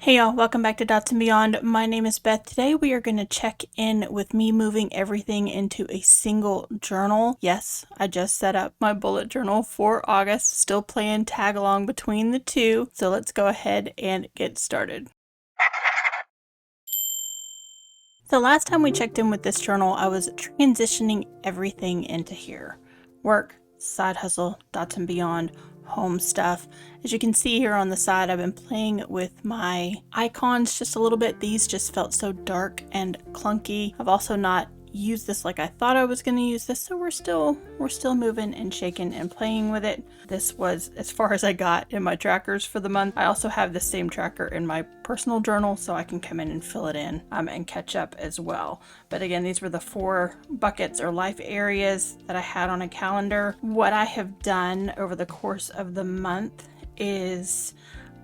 Hey y'all, welcome back to Dots and Beyond. My name is Beth. Today we are going to check in with me moving everything into a single journal. Yes, I just set up my bullet journal for August, still playing tag along between the two. So let's go ahead and get started. The last time we checked in with this journal, I was transitioning everything into here. Work, side hustle, Dots and Beyond, home stuff. As you can see here on the side, I've been playing with my icons just a little bit. These just felt so dark and clunky. I've also not used this like I thought I was going to use this, so we're still moving and shaking and playing with it. This was as far as I got in my trackers for the month. I also have the same tracker in my personal journal, so I can come in and fill it in and catch up as well. But again, these were the 4 buckets or life areas that I had on a calendar. What I have done over the course of the month is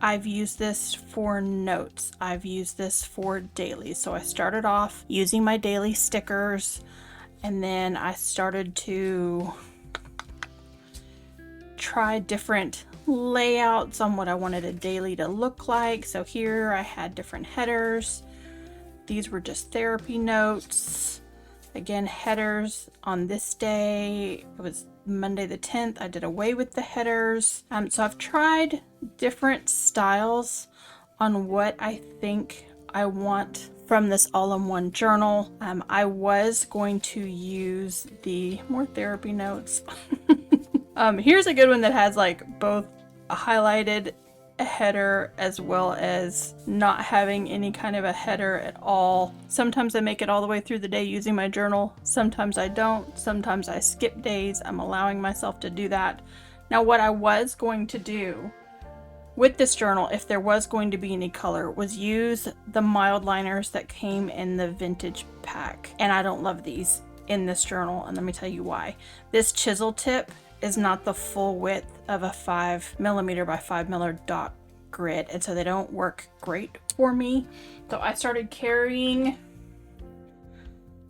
I've used this for notes. I've used this for daily. So I started off using my daily stickers, and then I started to try different layouts on what I wanted a daily to look like. So here I had different headers. These were just therapy notes. Again, headers on this day. It was Monday the 10th. I did away with the headers. So I've tried different styles on what I think I want from this all-in-one journal. I was going to use the more therapy notes. Here's a good one that has like both a highlighted header as well as not having any kind of a header at all. Sometimes I make it all the way through the day using my journal. Sometimes I don't. Sometimes I skip days. I'm allowing myself to do that. Now, what I was going to do with this journal, if there was going to be any color, was use the mild liners that came in the vintage pack. And I don't love these in this journal, and let me tell you why. This chisel tip is not the full width of a 5mm by 5mm dot grid, and so they don't work great for me. So I started carrying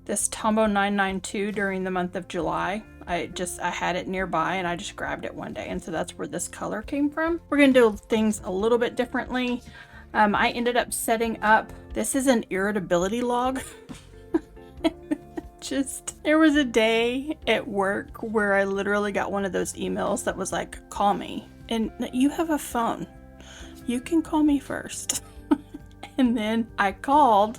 this Tombow 992 during the month of July. I had it nearby and I just grabbed it one day, and so that's where this color came from. We're gonna do things a little bit differently. I ended up setting up, this is an irritability log. There was a day at work where I literally got one of those emails that was like, call me. And you have a phone. You can call me first. And then I called,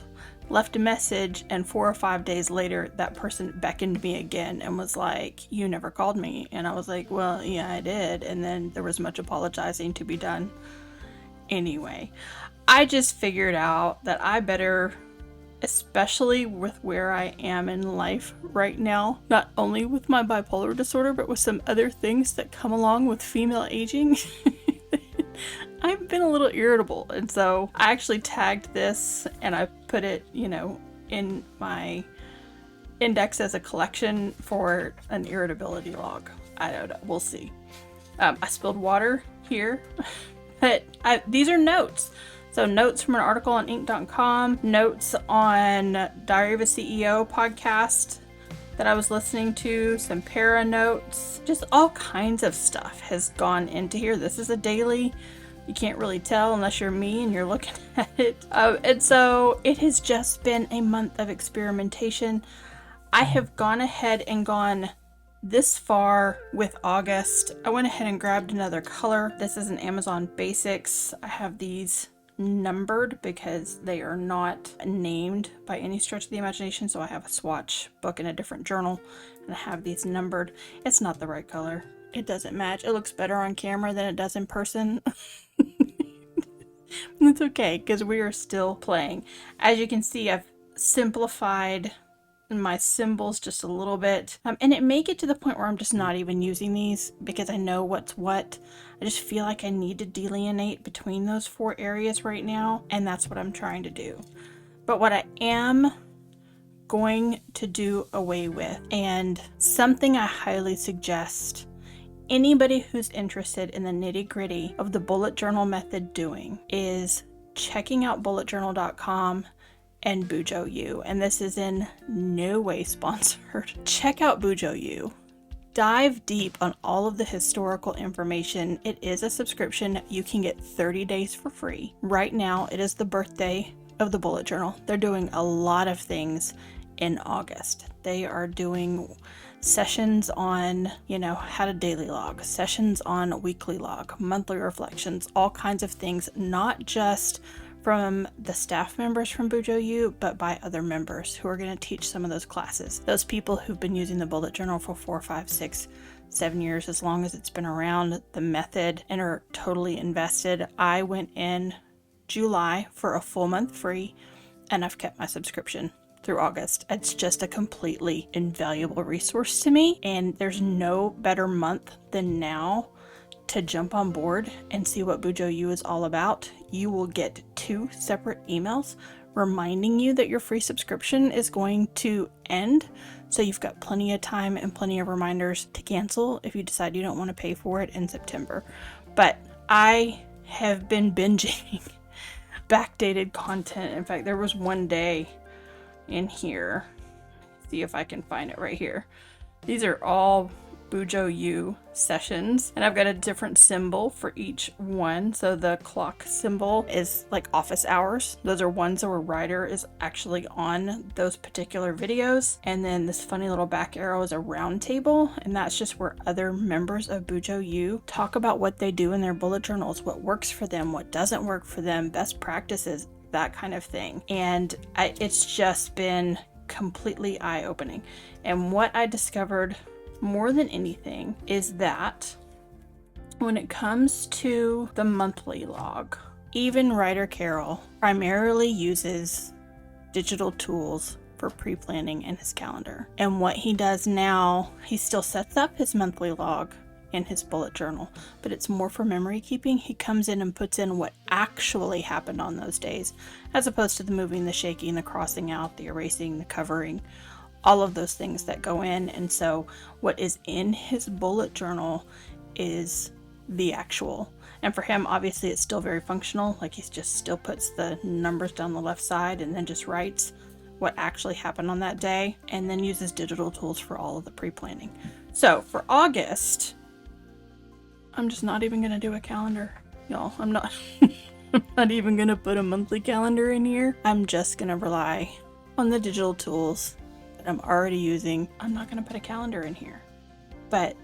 left a message, and 4 or 5 days later, that person beckoned me again and was like, you never called me. And I was like, well, yeah, I did. And then there was much apologizing to be done. Anyway, I just figured out that I better, especially with where I am in life right now, not only with my bipolar disorder, but with some other things that come along with female aging, I've been a little irritable. And so I actually tagged this and I put it, in my index as a collection for an irritability log. I don't know, we'll see. I spilled water here, but these are notes. So notes from an article on Inc.com, notes on Diary of a CEO podcast that I was listening to, some para notes, just all kinds of stuff has gone into here. This is a daily. You can't really tell unless you're me and you're looking at it. And so it has just been a month of experimentation. I have gone ahead and gone this far with August. I went ahead and grabbed another color. This is an Amazon Basics. I have these numbered because they are not named by any stretch of the imagination. So I have a swatch book in a different journal and I have these numbered. It's not the right color. It doesn't match. It looks better on camera than it does in person. It's okay because we are still playing. As you can see, I've simplified my symbols just a little bit, and it may get to the point where I'm just not even using these because I know what's what. I just feel like I need to delineate between those 4 areas right now, and that's what I'm trying to do. But what I am going to do away with, and something I highly suggest anybody who's interested in the nitty-gritty of the bullet journal method doing, is checking out bulletjournal.com and Bujo U. And this is in no way sponsored. Check out Bujo U. dive deep on all of the historical information. It is a subscription. You can get 30 days for free. Right now, it is the birthday of the bullet journal. They're doing a lot of things in August. They are doing sessions on, how to daily log, sessions on weekly log, monthly reflections, all kinds of things, not just from the staff members from Bujo-U, but by other members who are going to teach some of those classes. Those people who've been using the bullet journal for 4, 5, 6, 7 years, as long as it's been around, the method, and are totally invested. I went in July for a full month free, and I've kept my subscription through August. It's just a completely invaluable resource to me, and there's no better month than now to jump on board and see what Bujo-U is all about. You will get 2 separate emails reminding you that your free subscription is going to end, so you've got plenty of time and plenty of reminders to cancel if you decide you don't want to pay for it in September. But I have been binging backdated content. In fact, there was one day in here, see if I can find it right here. These are all Bujo-U sessions, and I've got a different symbol for each one. So the clock symbol is like office hours. Those are ones where writer is actually on those particular videos. And then this funny little back arrow is a round table, and that's just where other members of Bujo-U talk about what they do in their bullet journals, what works for them, what doesn't work for them, best practices, that kind of thing. And it's just been completely eye-opening. And what I discovered more than anything is that when it comes to the monthly log, even writer Carol primarily uses digital tools for pre-planning in his calendar. And what he does now, he still sets up his monthly log in his bullet journal, but it's more for memory keeping. He comes in and puts in what actually happened on those days, as opposed to the moving, the shaking, the crossing out, the erasing, the covering, all of those things that go in. And so what is in his bullet journal is the actual. And for him, obviously, it's still very functional. Like, he just still puts the numbers down the left side and then just writes what actually happened on that day, and then uses digital tools for all of the pre-planning. So for August, I'm just not even going to do a calendar, y'all. I'm not I'm not even going to put a monthly calendar in here. I'm just going to rely on the digital tools that I'm already using. I'm not going to put a calendar in here. But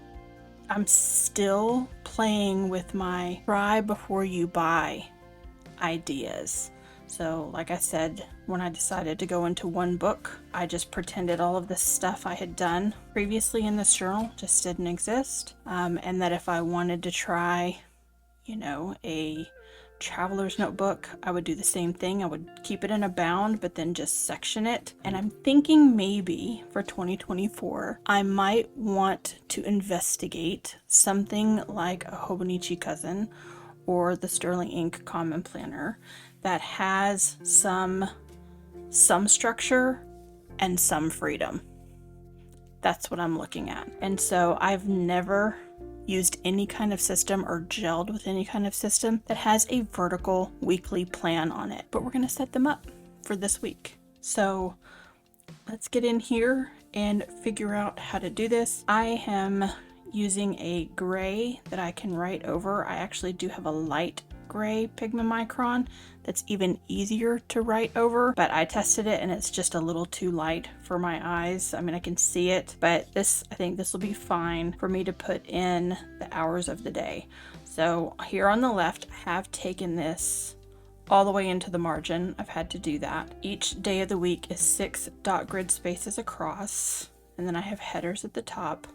I'm still playing with my try before you buy ideas. So like I said, when I decided to go into one book, I just pretended all of the stuff I had done previously in this journal just didn't exist. And that if I wanted to try, a traveler's notebook, I would do the same thing. I would keep it in a bound, but then just section it. And I'm thinking maybe for 2024, I might want to investigate something like a Hobonichi Cousin or the Sterling Ink Common Planner that has some structure and some freedom. That's what I'm looking at. And so I've never used any kind of system or gelled with any kind of system that has a vertical weekly plan on it. But we're going to set them up for this week. So let's get in here and figure out how to do this. I am using a gray that I can write over. I actually do have a light gray Pigment Micron that's even easier to write over, but I tested it and it's just a little too light for my eyes. I mean, I can see it, but I think this will be fine for me to put in the hours of the day. So here on the left, I have taken this all the way into the margin. I've had to do that. Each day of the week is 6 dot grid spaces across, and then I have headers at the top,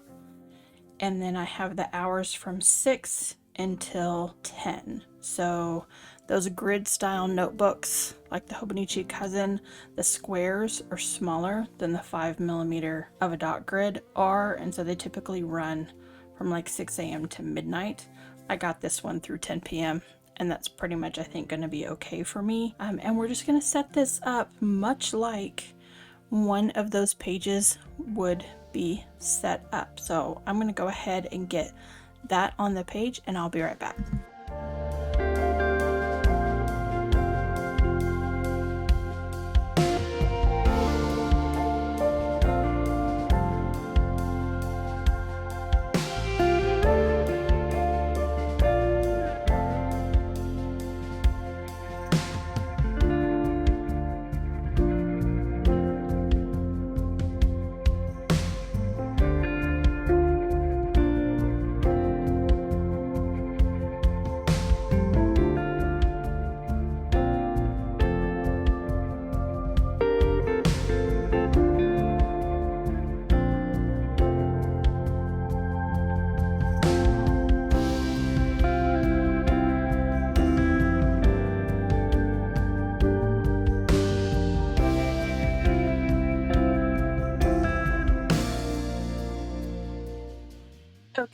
and then I have the hours from 6 until 10. So those grid style notebooks like the Hobonichi Cousin, the squares are smaller than the 5mm of a dot grid are, and so they typically run from like 6 a.m. to midnight. I got this one through 10 p.m. and that's pretty much, I think, going to be okay for me. And we're just going to set this up much like one of those pages would be set up. So I'm going to go ahead and get that on the page, and I'll be right back.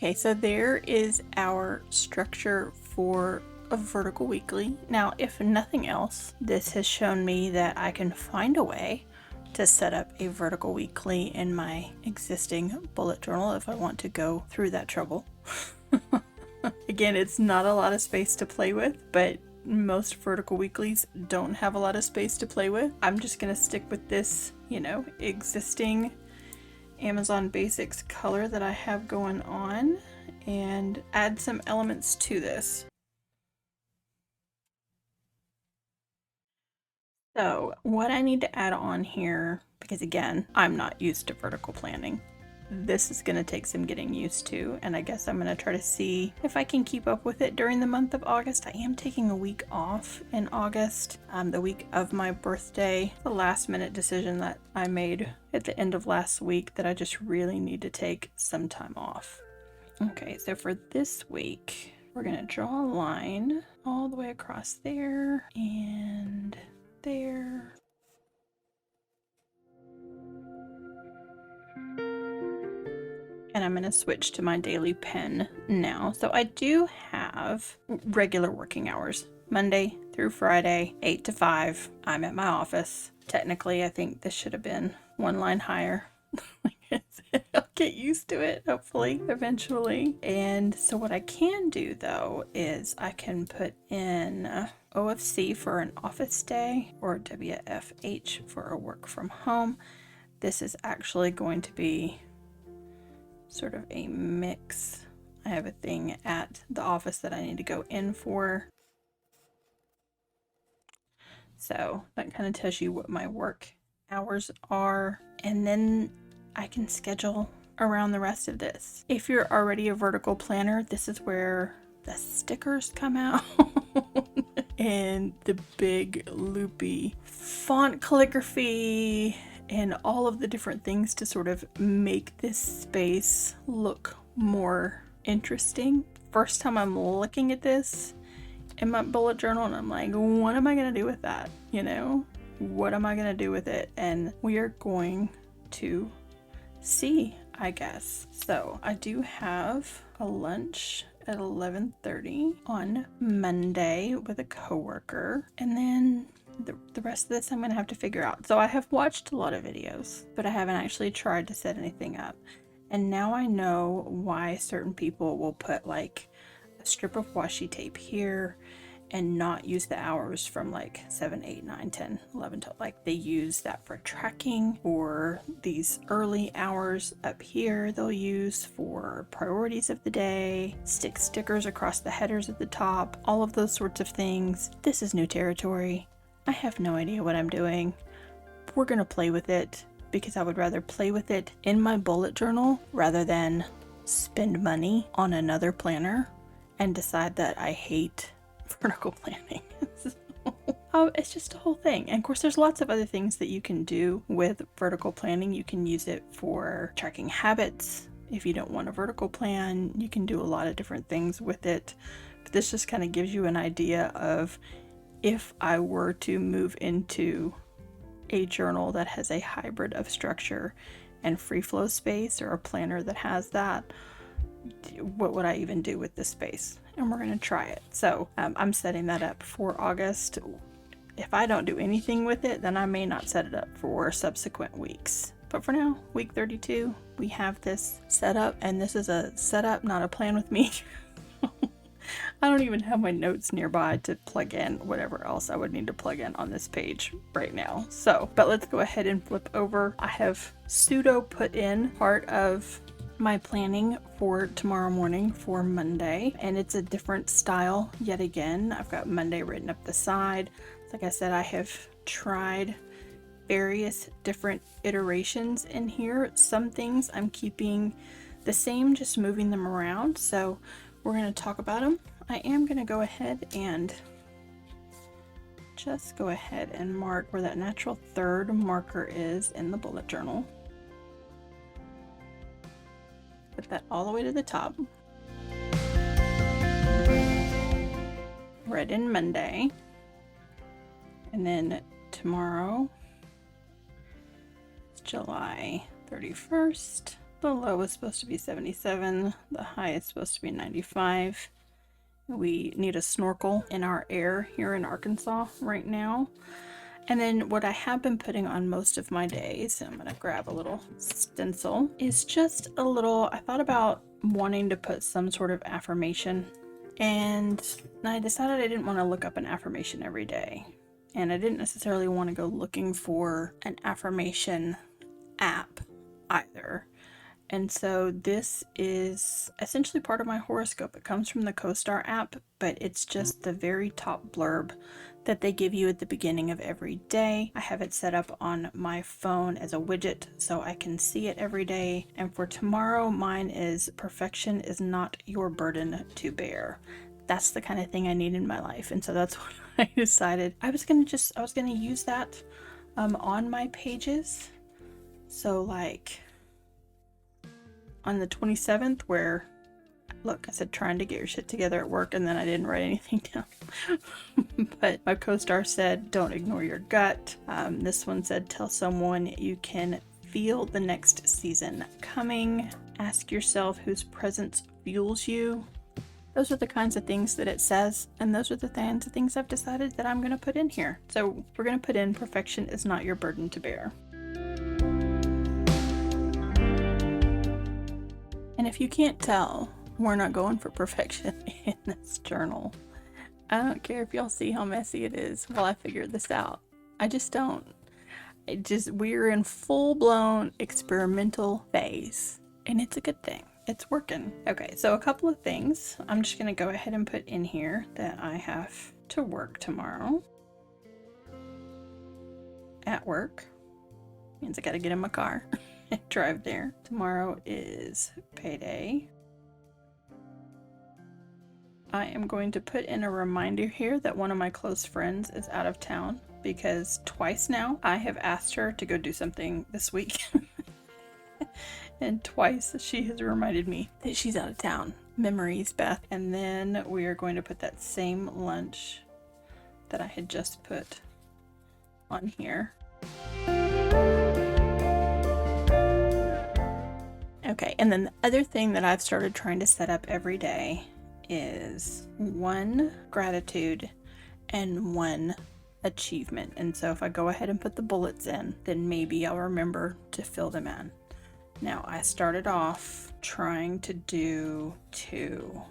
Okay, so there is our structure for a vertical weekly. Now, if nothing else, this has shown me that I can find a way to set up a vertical weekly in my existing bullet journal if I want to go through that trouble. Again, it's not a lot of space to play with, but most vertical weeklies don't have a lot of space to play with. I'm just gonna stick with this, you know, existing Amazon Basics color that I have going on and add some elements to this. So what I need to add on here, because again, I'm not used to vertical planning, this is going to take some getting used to, and I guess I'm going to try to see if I can keep up with it during the month of August. I am taking a week off in August, the week of my birthday. The last minute decision that I made at the end of last week that I just really need to take some time off. Okay, so for this week, we're going to draw a line all the way across there and there. And I'm going to switch to my daily pen now. So I do have regular working hours, Monday through Friday, 8 to 5. I'm at my office. Technically, I think this should have been one line higher. I'll get used to it, hopefully, eventually. And so what I can do, though, is I can put in OFC for an office day or WFH for a work from home. This is actually going to be sort of a mix. I have a thing at the office that I need to go in for. So that kind of tells you what my work hours are. And then I can schedule around the rest of this. If you're already a vertical planner, this is where the stickers come out. And the big loopy font calligraphy and all of the different things to sort of make this space look more interesting. First time I'm looking at this in my bullet journal and I'm like, what am I gonna do with that? You know, what am I gonna do with it? And we are going to see, I guess. So I do have a lunch at 11:30 on Monday with a coworker, and then the rest of this I'm gonna have to figure out. So I have watched a lot of videos, but I haven't actually tried to set anything up. And now I know why certain people will put like a strip of washi tape here and not use the hours from like 7, 8, 9, 10, 11 to like they use that for tracking, or these early hours up here they'll use for priorities of the day, stick stickers across the headers at the top, all of those sorts of things. This is new territory. I have no idea what I'm doing. We're gonna play with it because I would rather play with it in my bullet journal rather than spend money on another planner and decide that I hate vertical planning. It's just a whole thing. And of course there's lots of other things that you can do with vertical planning. You can use it for tracking habits. If you don't want a vertical plan, you can do a lot of different things with it. But this just kind of gives you an idea of if I were to move into a journal that has a hybrid of structure and free flow space, or a planner that has that, what would I even do with this space? And we're going to try it. So I'm setting that up for August. If I don't do anything with it, then I may not set it up for subsequent weeks. But for now, week 32, we have this set up, and this is a setup, not a plan with me. I don't even have my notes nearby to plug in whatever else I would need to plug in on this page right now. So, but let's go ahead and flip over. I have pseudo put in part of my planning for tomorrow morning for Monday, and it's a different style yet again. I've got Monday written up the side. Like I said, I have tried various different iterations in here. Some things I'm keeping the same, just moving them around. So we're going to talk about them. I am going to go ahead and just go ahead and mark where that natural third marker is in the bullet journal. Put that all the way to the top. Write in Monday. And then tomorrow, July 31st. The low is supposed to be 77. The high is supposed to be 95. We need a snorkel in our air here in Arkansas right now. And then what I have been putting on most of my days, I'm going to grab a little stencil, is just a little, I thought about wanting to put some sort of affirmation, and I decided I didn't want to look up an affirmation every day. And I didn't necessarily want to go looking for an affirmation app either. And so this is essentially part of my horoscope. It comes from the CoStar app, but it's just the very top blurb that they give you at the beginning of every day. I have it set up on my phone as a widget so I can see it every day. And for tomorrow, mine is perfection is not your burden to bear. That's the kind of thing I need in my life. And so that's what I decided. I was gonna use that on my pages. So like on the 27th, where, look, I said trying to get your shit together at work, and then I didn't write anything down. But my co-star said, don't ignore your gut. This one said, tell someone you can feel the next season coming. Ask yourself whose presence fuels you. Those are the kinds of things that it says, and those are the kinds of things I've decided that I'm going to put in here. So we're going to put in perfection is not your burden to bear. And if you can't tell, we're not going for perfection in this journal. I don't care if y'all see how messy it is while I figure this out. I just don't. We're in full-blown experimental phase, and it's a good thing. It's working. Okay, so a couple of things I'm just going to go ahead and put in here that I have to work tomorrow. At work. Means I got to get in my car. Drive there. Tomorrow is payday. I am going to put in a reminder here that one of my close friends is out of town, because twice now I have asked her to go do something this week. And twice she has reminded me that she's out of town. Memories, Beth. And then we are going to put that same lunch that I had just put on here. Okay, and then the other thing that I've started trying to set up every day is one gratitude and one achievement. And so if I go ahead and put the bullets in, then maybe I'll remember to fill them in. Now, I started off trying to do 2.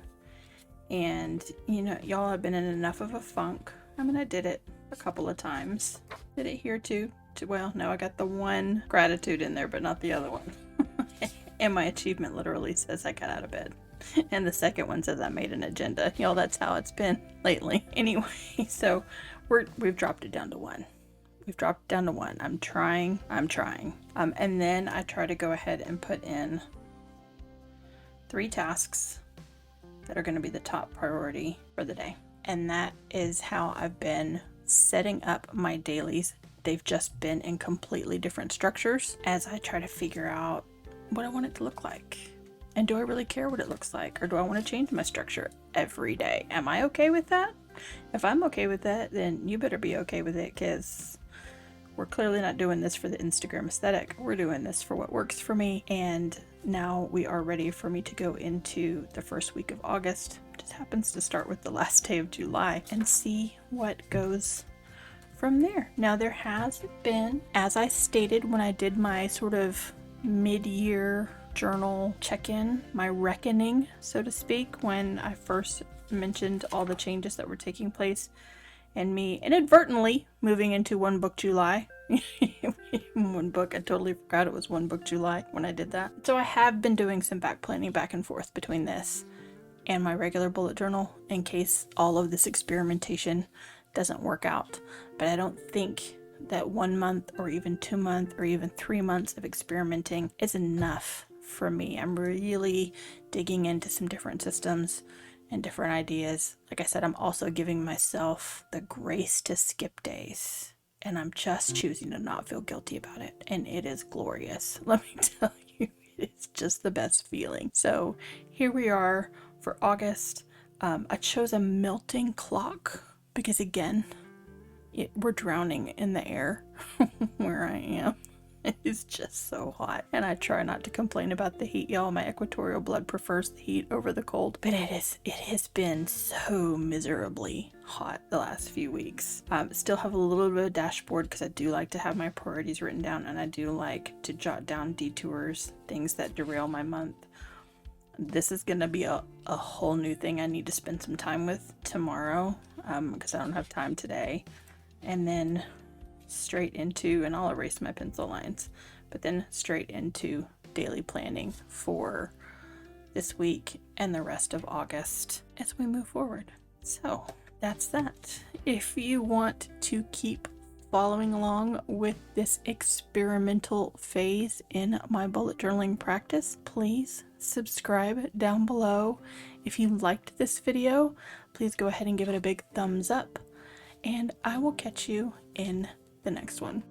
And, you know, y'all have been in enough of a funk. I mean, I did it a couple of times. Did it here too? Well, no, I got the one gratitude in there, but not the other one. And my achievement literally says I got out of bed. And the second one says I made an agenda. Y'all, that's how it's been lately. Anyway, so we've dropped it down to 1. We've dropped down to 1. I'm trying. And then I try to go ahead and put in 3 tasks that are going to be the top priority for the day. And that is how I've been setting up my dailies. They've just been in completely different structures as I try to figure out what I want it to look like. And do I really care what it looks like? Or do I want to change my structure every day? Am I okay with that? If I'm okay with that, then you better be okay with it, because we're clearly not doing this for the Instagram aesthetic. We're doing this for what works for me. And now we are ready for me to go into the first week of August. It just happens to start with the last day of July, and see what goes from there. Now, there has been, as I stated when I did my sort of mid-year journal check-in, my reckoning, so to speak, when I first mentioned all the changes that were taking place and me inadvertently moving into One Book July. One book, I totally forgot it was One Book July when I did that. So I have been doing some back planning back and forth between this and my regular bullet journal in case all of this experimentation doesn't work out. But I don't think that 1 month or even 2 months or even 3 months of experimenting is enough for me. I'm really digging into some different systems and different ideas. Like I said, I'm also giving myself the grace to skip days, and I'm just choosing to not feel guilty about it, and it is glorious. Let me tell you, it's just the best feeling. So here we are for August. I chose a melting clock because, again, we're drowning in the air where I am. It's just so hot, and I try not to complain about the heat, y'all. My equatorial blood prefers the heat over the cold, but it has been so miserably hot the last few weeks. Still have a little bit of dashboard because I do like to have my priorities written down, and I do like to jot down detours, things that derail my month. This is gonna be a whole new thing I need to spend some time with tomorrow, because I don't have time today. And then straight into, and I'll erase my pencil lines, but then straight into daily planning for this week and the rest of August as we move forward. So that's that. If you want to keep following along with this experimental phase in my bullet journaling practice, please subscribe down below. If you liked this video, please go ahead and give it a big thumbs up, and I will catch you in the next one.